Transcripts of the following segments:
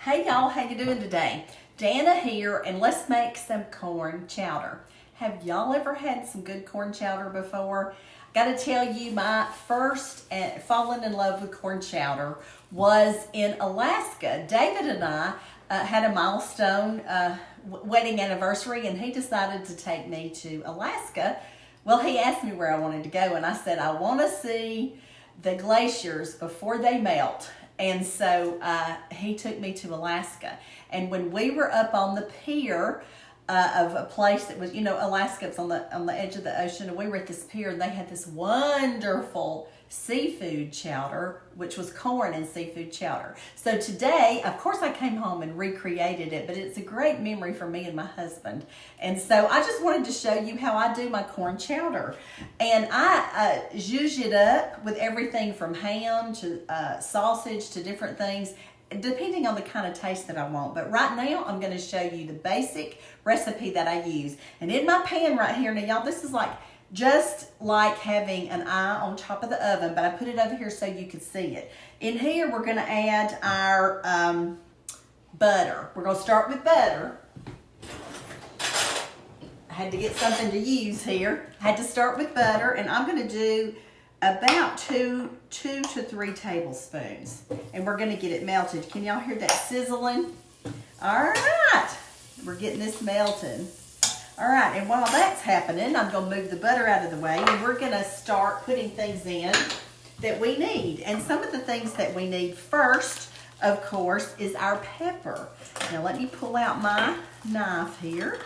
Hey y'all, how you doing today? Danna here, and let's make some corn chowder. Have y'all ever had some good corn chowder before? Gotta tell you, my first falling in love with corn chowder was in Alaska. David and I had a milestone wedding anniversary, and he decided to take me to Alaska. Well, he asked me where I wanted to go, and I said, I want to see the glaciers before they melt. And so he took me to Alaska. And when we were up on the pier of a place that was, Alaska, it's on the edge of the ocean, and we were at this pier, and they had this wonderful seafood chowder, which was corn and seafood chowder. So today, of course, I came home and recreated it, but it's a great memory for me and my husband. And so I just wanted to show you how I do my corn chowder. And I zhuzh it up with everything from ham to sausage to different things, depending on the kind of taste that I want. But right now, I'm going to show you the basic recipe that I use. And in my pan right here, now y'all, this is just like having an eye on top of the oven, but I put it over here so you could see it. In here, we're going to add our butter. We're going to start with butter. I had to get something to use here. I had to start with butter, and I'm going to do about two to 3 tablespoons. And we're going to get it melted. Can y'all hear that sizzling? All right. We're getting this melted. All right, and while that's happening, I'm going to move the butter out of the way, and we're going to start putting things in that we need. And some of the things that we need first, of course, is our pepper. Now, let me pull out my knife here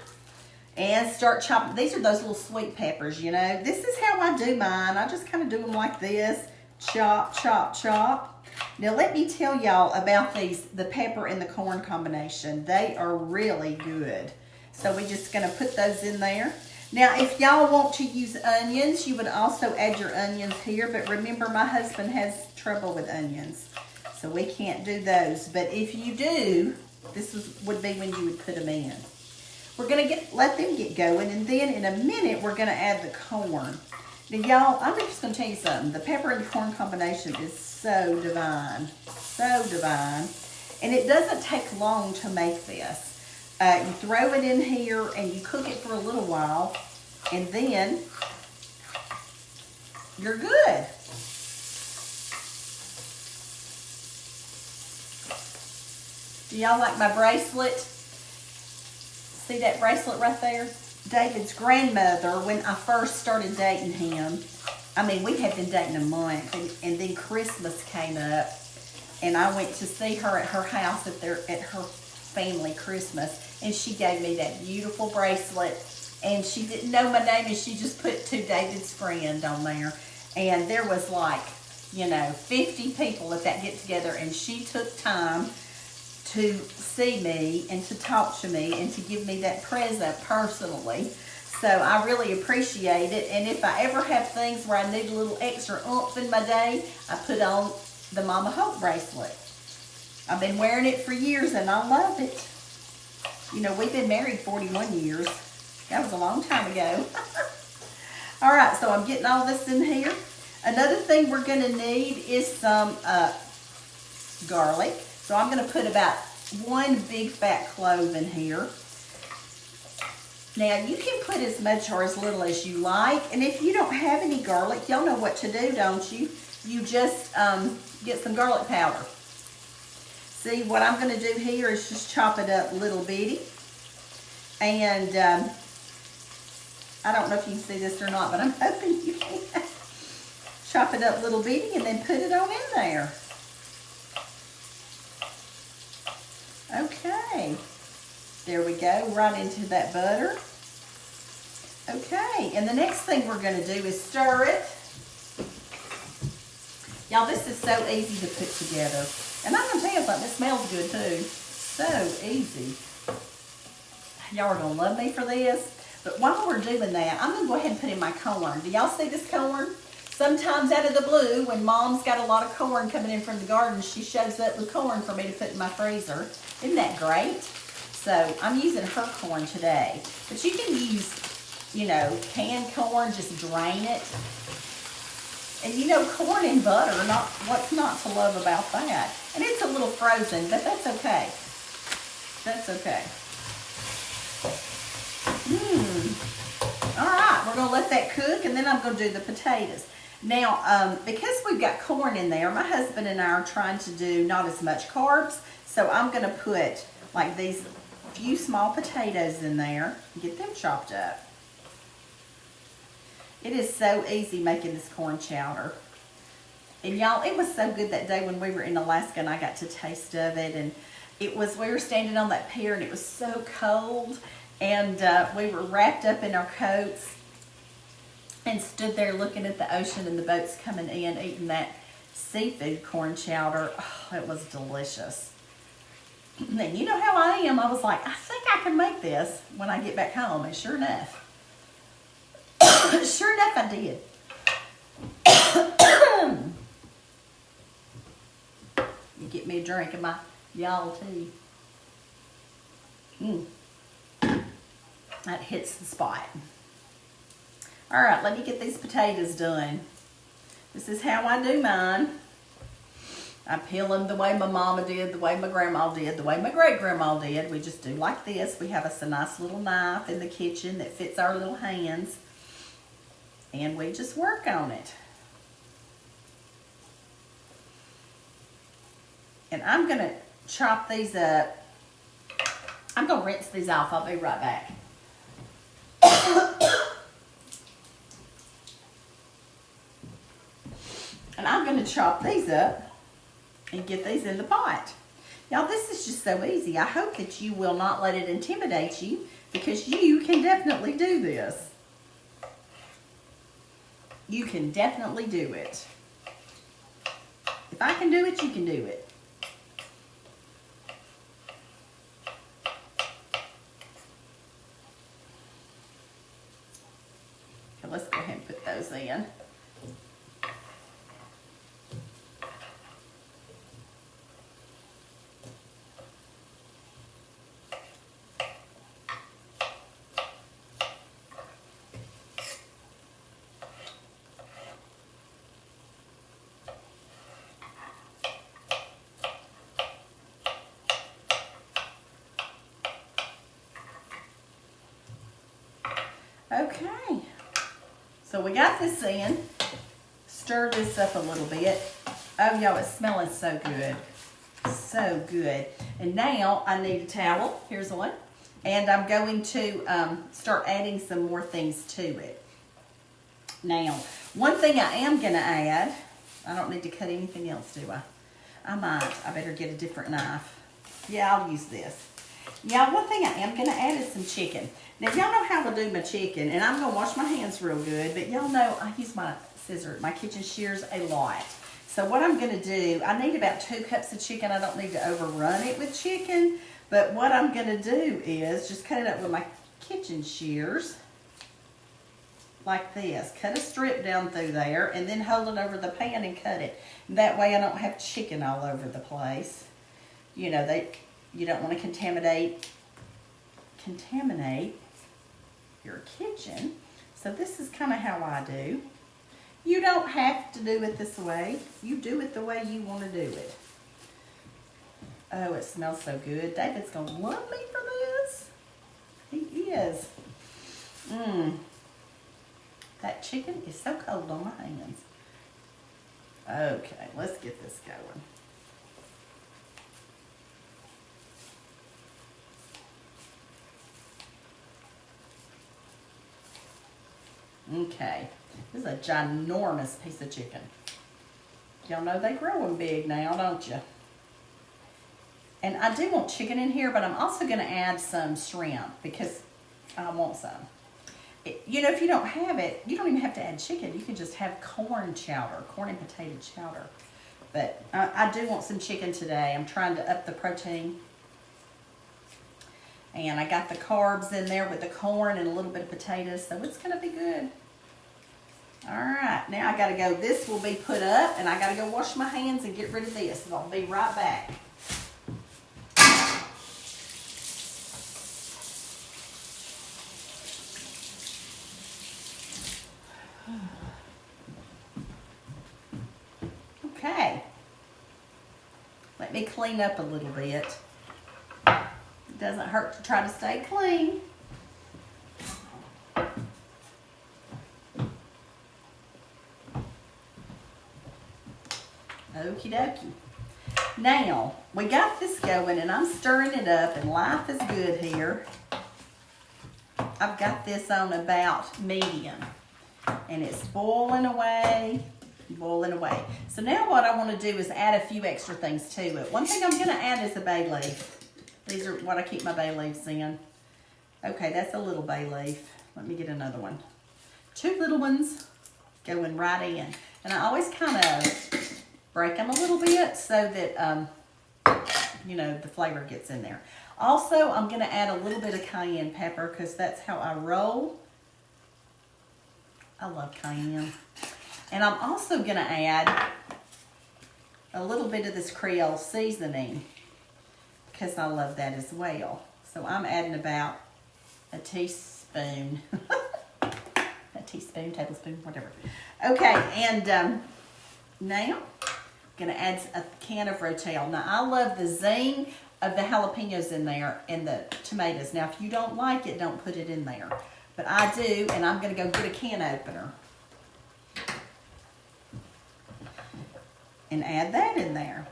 and start chopping. These are those little sweet peppers, This is how I do mine. I just kind of do them like this. Chop, chop, chop. Now, let me tell y'all about the pepper and the corn combination. They are really good. So we're just going to put those in there. Now, if y'all want to use onions, you would also add your onions here. But remember, my husband has trouble with onions, so we can't do those. But if you do, would be when you would put them in. We're going to let them get going, and then in a minute, we're going to add the corn. Now, y'all, I'm just going to tell you something. The pepper and corn combination is so divine, and it doesn't take long to make this. You throw it in here and you cook it for a little while, and then you're good. Do y'all like my bracelet? See that bracelet right there? David's grandmother, when I first started dating him, we had been dating a month, and then Christmas came up, and I went to see her at her house at her family Christmas, and she gave me that beautiful bracelet, and she didn't know my name, and she just put to David's friend on there, and there was 50 people at that get together, and she took time to see me and to talk to me and to give me that present personally. So I really appreciate it, and if I ever have things where I need a little extra oomph in my day, I put on the Mama Hope bracelet. I've been wearing it for years, and I love it. We've been married 41 years. That was a long time ago. All right, so I'm getting all this in here. Another thing we're going to need is some garlic. So I'm going to put about 1 big fat clove in here. Now, you can put as much or as little as you like. And if you don't have any garlic, y'all know what to do, don't you? You just get some garlic powder. See, what I'm going to do here is just chop it up little bitty. And I don't know if you can see this or not, but I'm hoping you can. Chop it up little bitty and then put it on in there. Okay. There we go, right into that butter. Okay, and the next thing we're going to do is stir it. Y'all, this is so easy to put together. And I'm going to tell you something, it smells good too. So easy. Y'all are going to love me for this. But while we're doing that, I'm going to go ahead and put in my corn. Do y'all see this corn? Sometimes out of the blue, when Mom's got a lot of corn coming in from the garden, she shows up with corn for me to put in my freezer. Isn't that great? So I'm using her corn today. But you can use, canned corn, just drain it. And corn and butter, what's not to love about that? And it's a little frozen, but that's okay. That's okay. All right, we're gonna let that cook, and then I'm gonna do the potatoes. Now, because we've got corn in there, my husband and I are trying to do not as much carbs, so I'm gonna put like these few small potatoes in there, get them chopped up. It is so easy making this corn chowder. And y'all, it was so good that day when we were in Alaska and I got to taste of it. And we were standing on that pier and it was so cold. And we were wrapped up in our coats and stood there looking at the ocean and the boats coming in, eating that seafood corn chowder. Oh, it was delicious. And you know how I am. I was like, I think I can make this when I get back home. And sure enough. Sure enough, I did. You get me a drink of my y'all tea. That hits the spot. All right, let me get these potatoes done. This is how I do mine. I peel them the way my mama did, the way my grandma did, the way my great-grandma did. We just do like this. We have us a nice little knife in the kitchen that fits our little hands. And we just work on it. And I'm going to chop these up. I'm going to rinse these off. I'll be right back. And I'm going to chop these up and get these in the pot. Y'all, this is just so easy. I hope that you will not let it intimidate you, because you can definitely do this. You can definitely do it. If I can do it, you can do it. Okay, let's go ahead and put those in. Okay, so we got this in. Stir this up a little bit. Oh, y'all, it's smelling so good. So good. And now I need a towel. Here's one. And I'm going to start adding some more things to it. Now, one thing I am going to add, I don't need to cut anything else, do I? I might. I better get a different knife. Yeah, I'll use this. Yeah, one thing I am going to add is some chicken. Now, y'all know how to do my chicken, and I'm going to wash my hands real good, but y'all know I use my kitchen shears a lot. So what I'm going to do, I need about 2 cups of chicken. I don't need to overrun it with chicken, but what I'm going to do is just cut it up with my kitchen shears like this. Cut a strip down through there, and then hold it over the pan and cut it. That way I don't have chicken all over the place. You know, you don't want to contaminate your kitchen. So this is kind of how I do. You don't have to do it this way. You do it the way you want to do it. Oh, it smells so good. David's going to love me for this. He is. That chicken is so cold on my hands. Okay, let's get this going. Okay, this is a ginormous piece of chicken. Y'all know they growing big now, don't you? And I do want chicken in here, but I'm also going to add some shrimp because I want some. You know, if you don't have it, you don't even have to add chicken. You can just have corn chowder, corn and potato chowder. But I do want some chicken today. I'm trying to up the protein. And I got the carbs in there with the corn and a little bit of potatoes, so it's going to be good. All right, now I got to go. This will be put up, and I got to go wash my hands and get rid of this. So I'll be right back. Okay. Let me clean up a little bit. Doesn't hurt to try to stay clean. Okie dokie. Now, we got this going and I'm stirring it up and life is good here. I've got this on about medium and it's boiling away, boiling away. So now what I want to do is add a few extra things to it. One thing I'm going to add is a bay leaf. These are what I keep my bay leaves in. Okay, that's a little bay leaf. Let me get another one. 2 little ones going right in. And I always kind of break them a little bit so that, you know, the flavor gets in there. Also, I'm going to add a little bit of cayenne pepper because that's how I roll. I love cayenne. And I'm also going to add a little bit of this Creole seasoning because I love that as well. So I'm adding about a teaspoon. A teaspoon, tablespoon, whatever. Okay, and now I'm going to add a can of Rotel. Now, I love the zing of the jalapenos in there and the tomatoes. Now, if you don't like it, don't put it in there. But I do, and I'm going to go get a can opener. And add that in there.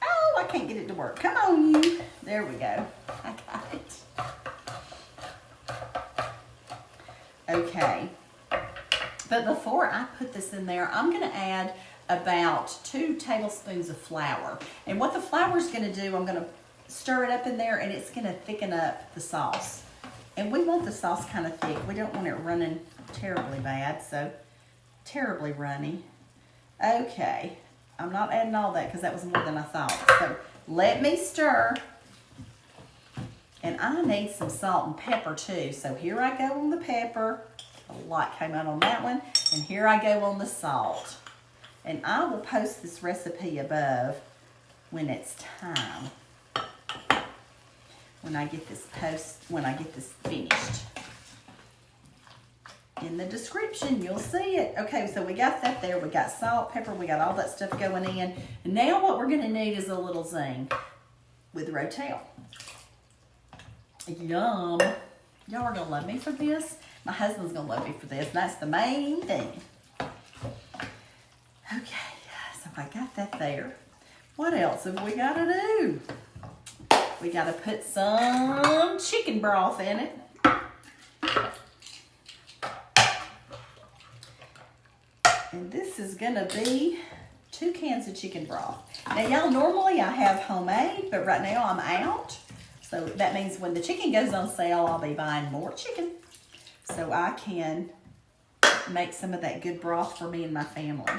Oh, I can't get it to work. Come on, you. There we go. I got it. Okay. But before I put this in there, I'm going to add about 2 tablespoons of flour. And what the flour is going to do, I'm going to stir it up in there and it's going to thicken up the sauce. And we want the sauce kind of thick. We don't want it running terribly bad, so terribly runny. Okay, I'm not adding all that because that was more than I thought. So let me stir. And I need some salt and pepper too. So here I go on the pepper. A lot came out on that one. And here I go on the salt. And I will post this recipe above when it's time. When I get this finished. In the description, you'll see it. Okay, so we got that there. We got salt, pepper, we got all that stuff going in. And now what we're gonna need is a little zing with Rotel. Yum. Y'all are gonna love me for this. My husband's gonna love me for this. That's the main thing. Okay, so I got that there. What else have we gotta do? We gotta put some chicken broth in it. And this is gonna be 2 cans of chicken broth. Now y'all, normally I have homemade, but right now I'm out. So that means when the chicken goes on sale, I'll be buying more chicken. So I can make some of that good broth for me and my family.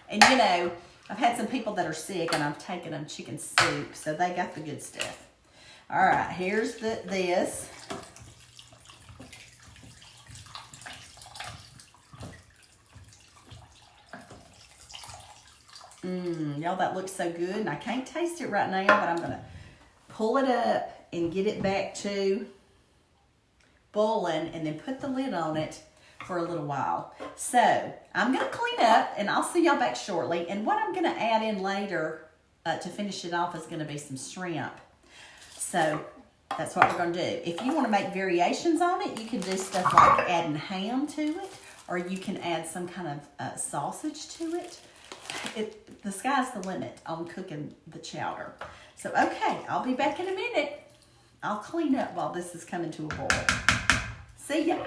And you know, I've had some people that are sick and I've taken them chicken soup, so they got the good stuff. All right, here's this. Y'all, that looks so good. And I can't taste it right now, but I'm going to pull it up and get it back to boiling and then put the lid on it for a little while. So I'm going to clean up and I'll see y'all back shortly. And what I'm going to add in later to finish it off is going to be some shrimp. So that's what we're going to do. If you want to make variations on it, you can do stuff like adding ham to it, or you can add some kind of sausage to it. The sky's the limit on cooking the chowder. So, okay, I'll be back in a minute. I'll clean up while this is coming to a boil. See ya.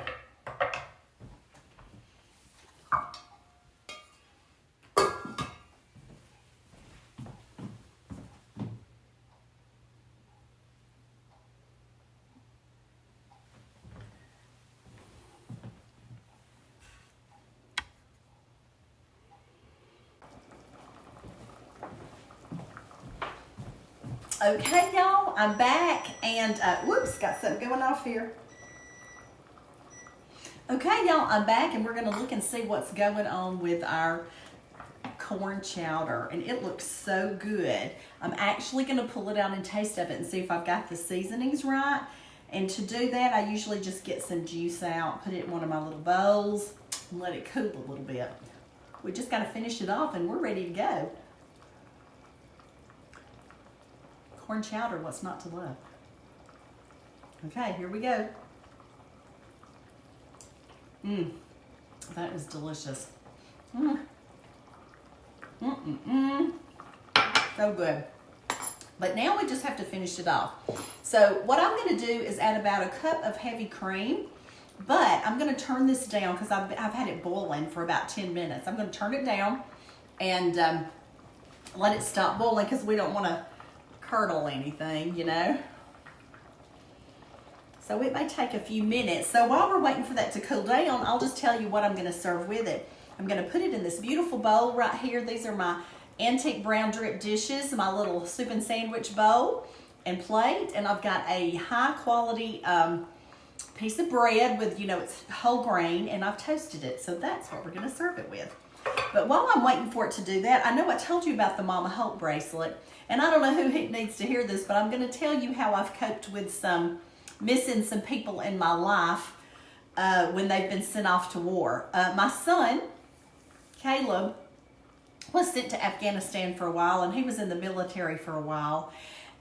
Okay, y'all, I'm back, and whoops, got something going off here. Okay, y'all, I'm back, and we're gonna look and see what's going on with our corn chowder, and it looks so good. I'm actually gonna pull it out and taste of it and see if I've got the seasonings right. And to do that, I usually just get some juice out, put it in one of my little bowls, and let it cool a little bit. We just gotta finish it off, and we're ready to go. Corn chowder, what's not to love? Okay, here we go. Mmm, that is delicious. Mmm. Mm-mm-mm. So good. But now we just have to finish it off. So what I'm going to do is add about a cup of heavy cream, but I'm going to turn this down because I've had it boiling for about 10 minutes. I'm going to turn it down and let it stop boiling because we don't want to curdle anything, you know. So it may take a few minutes. So while we're waiting for that to cool down, I'll just tell you what I'm going to serve with it. I'm going to put it in this beautiful bowl right here. These are my antique brown drip dishes, my little soup and sandwich bowl and plate. And I've got a high quality piece of bread with, you know, it's whole grain, and I've toasted it. So that's what we're going to serve it with. But while I'm waiting for it to do that, I know I told you about the Mama Hope bracelet. And I don't know who needs to hear this, but I'm going to tell you how I've coped with missing some people in my life when they've been sent off to war. My son, Caleb, was sent to Afghanistan for a while, and he was in the military for a while.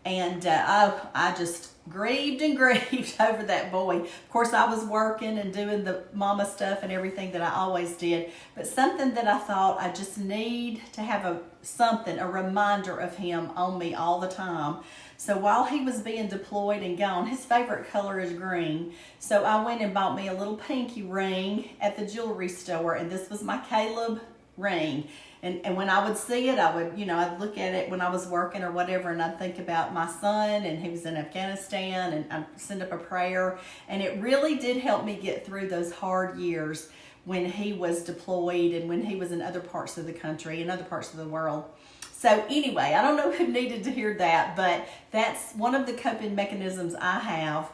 And I just grieved and grieved over that boy. Of course, I was working and doing the mama stuff and everything that I always did. But something that I thought I just need to have a reminder of him on me all the time. So while he was being deployed and gone, his favorite color is green. So I went and bought me a little pinky ring at the jewelry store, and this was my Caleb ring. And when I would see it, I would, you know, I'd look at it when I was working or whatever, and I'd think about my son, and he was in Afghanistan, and I'd send up a prayer. And it really did help me get through those hard years when he was deployed and when he was in other parts of the country and other parts of the world. So anyway, I don't know who needed to hear that, but that's one of the coping mechanisms I have,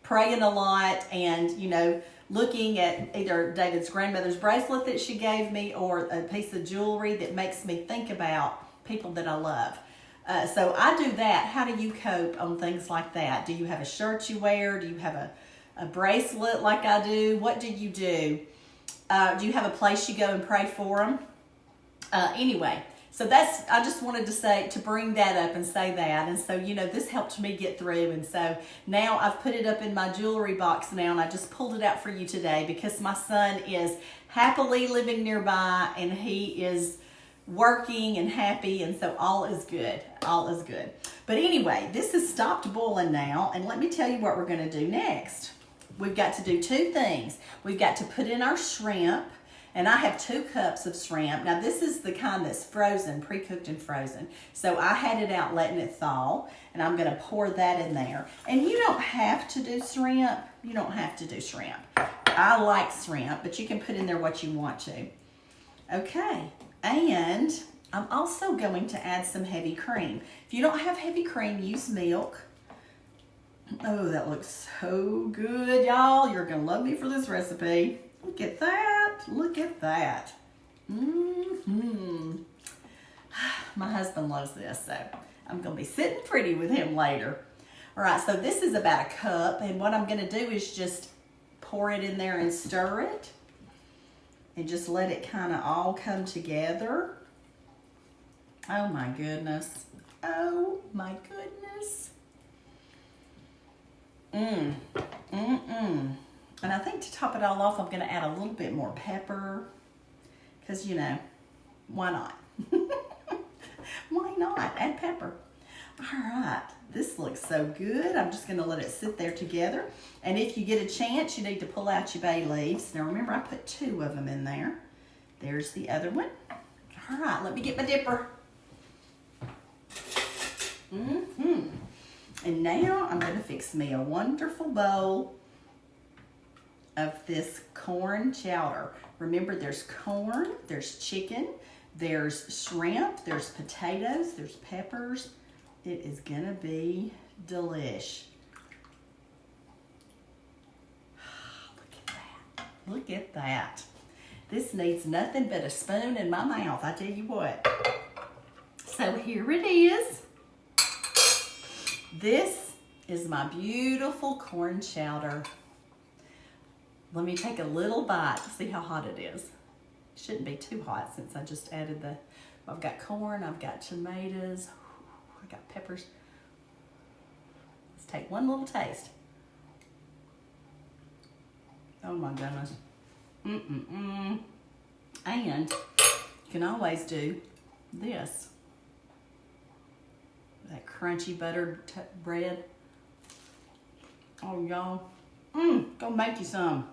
praying a lot and, you know, looking at either David's grandmother's bracelet that she gave me or a piece of jewelry that makes me think about people that I love. So I do that. How do you cope on things like that? Do you have a shirt you wear? Do you have a bracelet like I do? What do you do? Do you have a place you go and pray for them? Anyway, so I just wanted to bring that up and say that. And so, you know, this helped me get through. And so now I've put it up in my jewelry box now, and I just pulled it out for you today because my son is happily living nearby, and he is working and happy. And so all is good. All is good. But anyway, this has stopped boiling now. And let me tell you what we're going to do next. We've got to do two things. We've got to put in our shrimp. And I have 2 cups of shrimp. Now this is the kind that's frozen, pre-cooked and frozen. So I had it out letting it thaw, and I'm gonna pour that in there. And you don't have to do shrimp. You don't have to do shrimp. I like shrimp, but you can put in there what you want to. Okay, and I'm also going to add some heavy cream. If you don't have heavy cream, use milk. Oh, that looks so good, y'all. You're gonna love me for this recipe. Look at that. Look at that. Mm-hmm. My husband loves this, so I'm going to be sitting pretty with him later. All right, so this is about a cup, and what I'm going to do is just pour it in there and stir it and just let it kind of all come together. Oh, my goodness. Oh, my goodness. And I think to top it all off, I'm going to add a little bit more pepper because, you know, why not? Why not? Add pepper. All right. This looks so good. I'm just going to let it sit there together. And if you get a chance, you need to pull out your bay leaves. Now, remember, I put 2 of them in there. There's the other one. All right. Let me get my dipper. And now I'm going to fix me a wonderful bowl of this corn chowder. Remember, there's corn, there's chicken, there's shrimp, there's potatoes, there's peppers. It is gonna be delish. Look at that. Look at that. This needs nothing but a spoon in my mouth, I tell you what. So here it is. This is my beautiful corn chowder. Let me take a little bite. See how hot it is. It shouldn't be too hot since I just added I've got corn, I've got tomatoes, I got peppers. Let's take one little taste. Oh my goodness. And you can always do this. That crunchy buttered bread. Oh, y'all. Go make you some.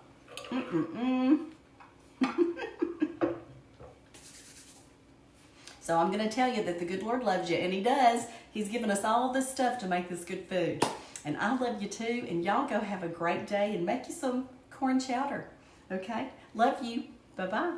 So I'm going to tell you that the good Lord loves you, and He does. He's given us all this stuff to make this good food. And I love you too, and y'all go have a great day and make you some corn chowder. Okay? Love you. Bye-bye.